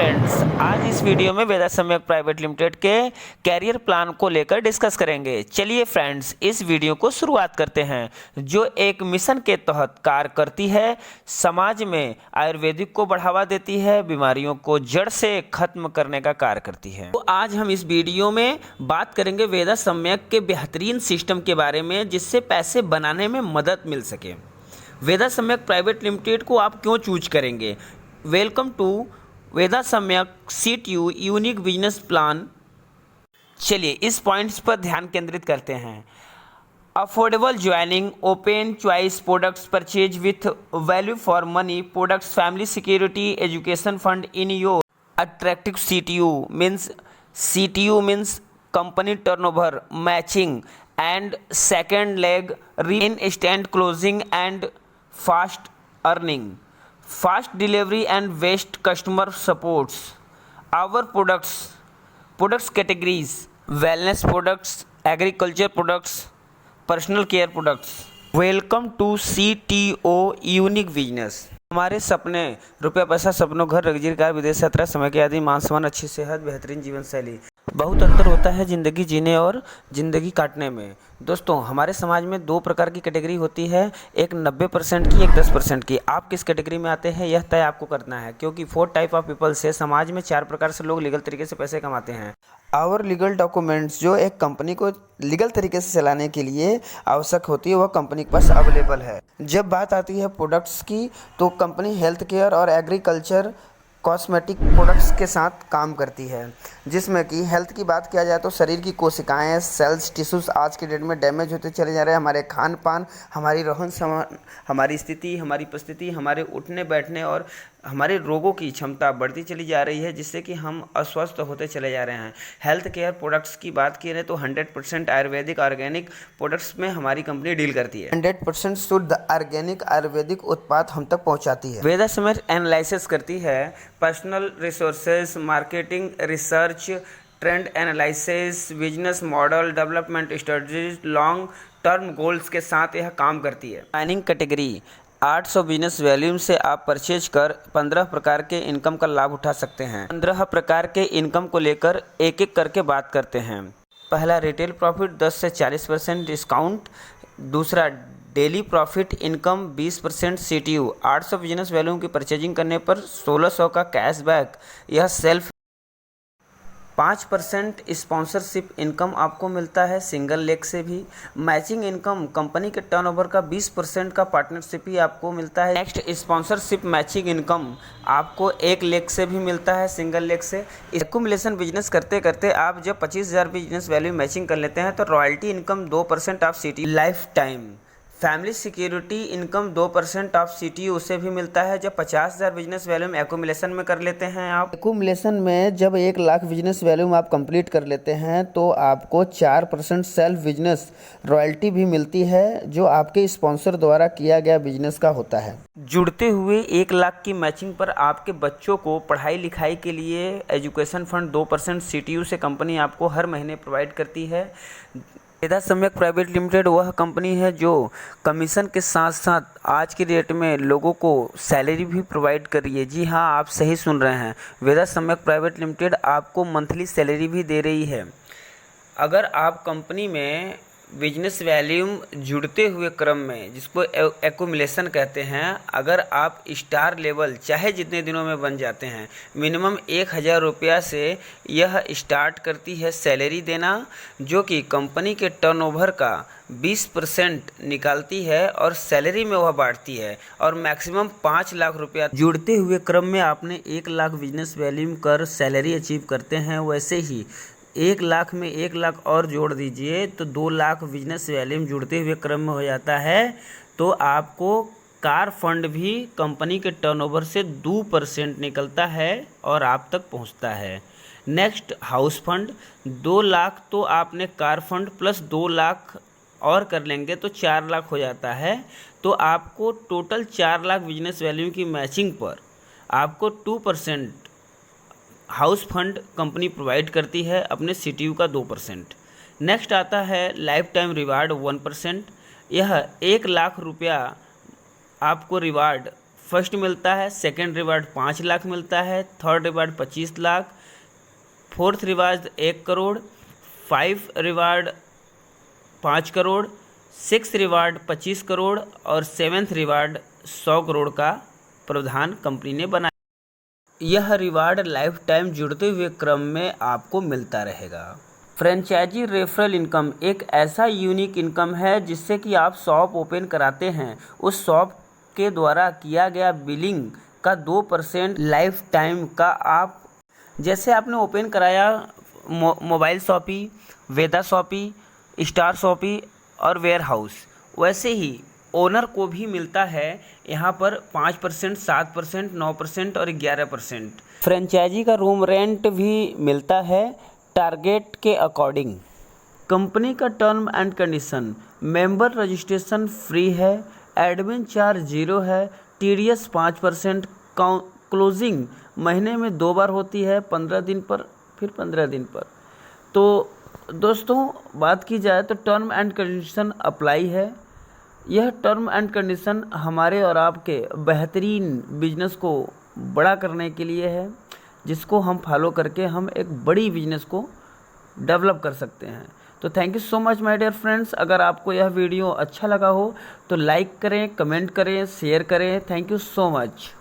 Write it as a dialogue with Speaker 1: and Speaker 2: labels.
Speaker 1: Friends, आज इस video में वेदा सम्यक प्राइवेट लिमिटेड के कैरियर प्लान को लेकर डिस्कस करेंगे। चलिए फ्रेंड्स, इस वीडियो को शुरुआत करते हैं, जो एक मिशन के तहत कार्य करती है, समाज में आयुर्वेदिक को बढ़ावा देती है, बीमारियों को जड़ से खत्म करने का कार्य करती है। तो आज हम इस वीडियो में बात करेंगे वेदा सम्यक के बेहतरीन सिस्टम के बारे में, जिससे पैसे बनाने में मदद मिल सके। वेदा सम्यक प्राइवेट लिमिटेड को आप क्यों चूज करेंगे? वेलकम टू वेदा सम्यक CTU यूनिक बिजनेस प्लान। चलिए इस पॉइंट्स पर ध्यान केंद्रित करते हैं। Affordable joining, open choice products purchase with value for money products, family security, education fund in your attractive CTU means company turnover matching and second leg instant closing and fast earning, fast delivery and best customer supports. Our products categories: wellness products, agriculture products, personal care products. Welcome to CTO unique business. हमारे सपने, रुपया पैसा, सपनों, घर, luxury car, विदेश यात्रा, समय की आदि, मान सम्मान, अच्छी सेहत, बेहतरीन जीवन शैली। बहुत अंतर होता है ज़िंदगी जीने और ज़िंदगी काटने में। दोस्तों, हमारे समाज में दो प्रकार की कैटेगरी होती है, एक 90% की, एक 10% की। आप किस कैटेगरी में आते हैं यह तय आपको करना है, क्योंकि 4 टाइप ऑफ पीपल से समाज में 4 प्रकार से लोग लीगल तरीके से पैसे कमाते हैं। आवर लीगल डॉक्यूमेंट्स, जो एक कंपनी को लीगल तरीके से चलाने के लिए आवश्यक होती है, वह कंपनी के पास अवेलेबल है। जब बात आती है प्रोडक्ट्स की, तो कंपनी हेल्थ केयर और एग्रीकल्चर कॉस्मेटिक प्रोडक्ट्स के साथ काम करती है, जिसमें कि हेल्थ की बात किया जाए तो शरीर की कोशिकाएं, सेल्स, टिश्यूज़ आज के डेट में डैमेज होते चले जा रहे हैं। हमारे खान पान, हमारी रहन सहन, हमारी स्थिति, हमारी परिस्थिति, हमारे उठने बैठने और हमारे रोगों की क्षमता बढ़ती चली जा रही है, जिससे कि हम अस्वस्थ होते चले जा रहे हैं। हेल्थ केयर प्रोडक्ट्स की बात करें तो 100% आयुर्वेदिक ऑर्गेनिक प्रोडक्ट्स में हमारी कंपनी डील करती है। 100% शुद्ध ऑर्गेनिक आयुर्वेदिक उत्पाद हम तक पहुंचाती है। वेदा सम्यक एनालिसिस करती है personal resources, marketing, research, trend analysis, business model development strategies, long term goals के साथ यह काम करती है। माइनिंग कैटेगरी 800 बिजनेस वैल्यूम से आप परचेज कर 15 प्रकार के इनकम का लाभ उठा सकते हैं। 15 प्रकार के इनकम को लेकर एक एक करके बात करते हैं। पहला, रिटेल प्रॉफिट 10 से 40% डिस्काउंट। दूसरा, daily profit income 20% CTU। 800 business volume की परचेजिंग करने पर 1600 का कैशबैक। यह सेल्फ 5% स्पॉन्सरशिप इनकम आपको मिलता है सिंगल लेग से भी। मैचिंग इनकम, कंपनी के टर्नओवर का 20% का पार्टनरशिप ही आपको मिलता है। नेक्स्ट, स्पॉन्सरशिप मैचिंग इनकम आपको एक लेग से भी मिलता है, सिंगल लेग से। एक्यूमुलेशन बिजनेस करते करते आप जब 25,000 बिजनेस वैल्यू मैचिंग कर लेते हैं तो royalty income 2% of CTU life time. Family security income 2% of CTU उसे भी मिलता है जब 50,000 बिजनेस वैल्यू में एक्यूमुलेशन में कर लेते हैं। आप एक्यूमुलेशन में जब 1 लाख बिजनेस वैल्यू में आप कंप्लीट कर लेते हैं तो आपको 4% सेल्फ बिजनेस रॉयल्टी भी मिलती है, जो आपके स्पॉन्सर द्वारा किया गया बिजनेस का होता है। जुड़ते हुए 1 लाख की मैचिंग पर आपके बच्चों को पढ़ाई लिखाई के लिए एजुकेशन फंड 2% CTU से कंपनी आपको हर महीने प्रोवाइड करती है। वेदा सम्यक प्राइवेट लिमिटेड वह कंपनी है जो कमीशन के साथ साथ आज की डेट में लोगों को सैलरी भी प्रोवाइड कर रही है। जी हाँ, आप सही सुन रहे हैं, वेदा सम्यक प्राइवेट लिमिटेड आपको मंथली सैलरी भी दे रही है। अगर आप कंपनी में बिजनेस वैल्यूम जुड़ते हुए क्रम में, जिसको एक्यूमुलेशन कहते हैं, अगर आप स्टार लेवल चाहे जितने दिनों में बन जाते हैं, मिनिमम 1,000 रुपया से यह स्टार्ट करती है सैलरी देना, जो कि कंपनी के टर्नओवर का 20% निकालती है और सैलरी में वह बांटती है, और मैक्सिमम 5 लाख रुपया। जुड़ते हुए क्रम में आपने 1 लाख बिजनेस वैल्यूम कर सैलरी अचीव करते हैं, वैसे ही 1 लाख में 1 लाख और जोड़ दीजिए तो 2 लाख बिजनेस वैल्यूम जुड़ते हुए क्रम में हो जाता है। तो आपको कार फंड भी कंपनी के टर्नओवर से 2% निकलता है और आप तक पहुंचता है। नेक्स्ट, हाउस फंड 2 लाख, तो आपने कार फंड प्लस 2 लाख और कर लेंगे तो 4 लाख हो जाता है। तो आपको टोटल 4 लाख बिजनेस वैल्यू की मैचिंग पर आपको 2% हाउस फंड कंपनी प्रोवाइड करती है, अपने CTU का 2%। नेक्स्ट आता है लाइफ टाइम रिवार्ड 1%। यह 1 लाख रुपया आपको रिवार्ड फर्स्ट मिलता है, सेकंड रिवार्ड 5 लाख मिलता है, third reward 25 lakh, fourth reward 1 crore, 5 reward 5 crore, 6 reward 25 crore और 7th रिवार्ड 100 करोड़ का प्रावधान कंपनी ने बनाया। यह रिवार्ड लाइफ टाइम जुड़ते हुए क्रम में आपको मिलता रहेगा। फ्रेंचाइजी रेफरल इनकम एक ऐसा यूनिक इनकम है जिससे कि आप शॉप ओपन कराते हैं, उस शॉप के द्वारा किया गया बिलिंग का 2% लाइफ टाइम का आप, जैसे आपने ओपन कराया मोबाइल शॉपी, वेदा शॉपी, स्टार शॉपी और वेयर हाउस, वैसे ही ओनर को भी मिलता है यहाँ पर 5%, 7%, 9% और 11%। फ्रेंचाइजी का रूम रेंट भी मिलता है टारगेट के अकॉर्डिंग। कंपनी का term and condition, member registration free है, एडमिन चार्ज 0 है, टीडीएस 5%, क्लोजिंग महीने में 2 बार होती है, 15 दिन पर फिर 15 दिन पर। तो दोस्तों बात की जाए तो टर्म एंड कंडीशन अप्लाई है। यह टर्म एंड कंडीशन हमारे और आपके बेहतरीन बिजनेस को बड़ा करने के लिए है, जिसको हम फॉलो करके हम एक बड़ी बिजनेस को डेवलप कर सकते हैं। तो thank you so much my dear friends. अगर आपको यह वीडियो अच्छा लगा हो तो लाइक करें, कमेंट करें, शेयर करें। Thank you so much.